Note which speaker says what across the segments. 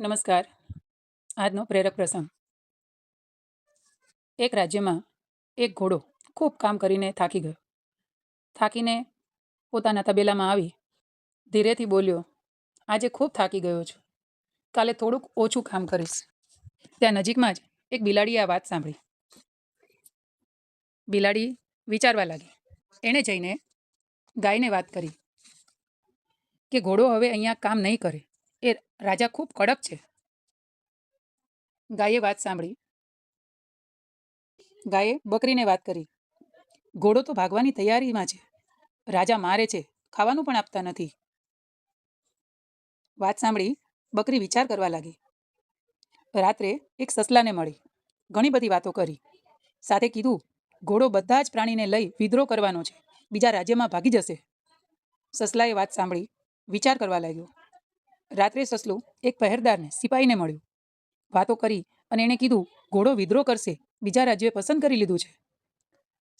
Speaker 1: નમસ્કાર. આજનો પ્રેરક પ્રસંગ. એક રાજ્યમાં એક ઘોડો ખૂબ કામ કરીને થાકી ગયો. થાકીને પોતાના તબેલામાં આવી ધીરેથી બોલ્યો, આજે ખૂબ થાકી ગયો છું, કાલે થોડુંક ઓછું કામ કરીશ. ત્યાં નજીકમાં જ એક બિલાડીએ આ વાત સાંભળી. બિલાડી વિચારવા લાગી. એણે જઈને ગાયને વાત કરી કે ઘોડો હવે અહીંયા કામ નહીં કરે, એ રાજા ખૂબ કડક છે. ગાયે વાત સાંભળી. ગાયે બકરીને વાત કરી, ઘોડો તો ભાગવાની તૈયારીમાં છે, રાજા મારે છે, ખાવાનું પણ આપતા નથી. વાત સાંભળી બકરી વિચાર કરવા લાગી. રાત્રે એક સસલાને મળી, ઘણી બધી વાતો કરી. સાથે કીધું, ઘોડો બધા જ પ્રાણીને લઈ વિદ્રોહ કરવાનો છે, બીજા રાજ્યમાં ભાગી જશે. સસલાએ વાત સાંભળી વિચાર કરવા લાગ્યો. રાત્રે સસલું એક પહેરેદારને સિપાહીને મળ્યું. વાતો કરી અને એણે કીધું, ઘોડો વિદ્રોહ કરશે, બીજા રાજ્યોએ પસંદ કરી લીધું છે.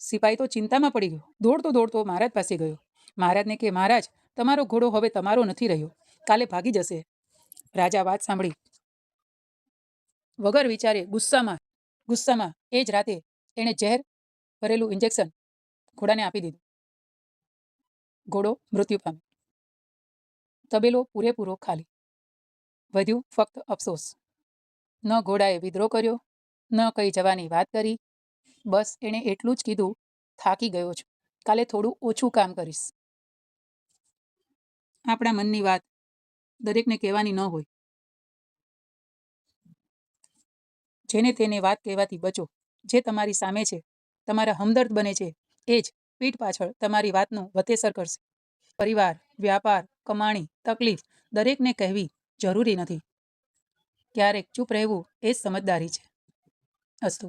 Speaker 1: સિપાહી તો ચિંતામાં પડી ગયો. દોડતો મહારાજ પાસે ગયો. મહારાજને કે, મહારાજ, તમારો ઘોડો હવે તમારો નથી રહ્યો, કાલે ભાગી જશે. રાજા વાત સાંભળી વગર વિચારે ગુસ્સામાં એ જ રાતે એણે ઝેર ભરેલું ઇન્જેક્શન ઘોડાને આપી દીધું. ઘોડો મૃત્યુ પામ્યો. તબેલો પૂરેપૂરો ખાલી. વધ્યું ફક્ત અફસોસ. ન ઘોડાએ વિદ્રોહ કર્યો, ન કઈ જવાની વાત કરી. બસ એણે એટલું જ કીધું, થાકી ગયો છું, કાલે થોડું ઓછું કામ કરીશ. આપણા મનની વાત દરેકને કહેવાની ન હોય. જેને તેને વાત કહેવાથી બચો. જે તમારી સામે છે, તમારા હમદર્દ બને છે, એ જ પીઠ પાછળ તમારી વાતનું વતેસર કરશે. પરિવાર, વ્યાપાર, કમાણી, તકલીફ દરેકને કહેવી જરૂરી નથી. ક્યારેક ચૂપ રહેવું એ જ સમજદારી છે. અસ્તુ.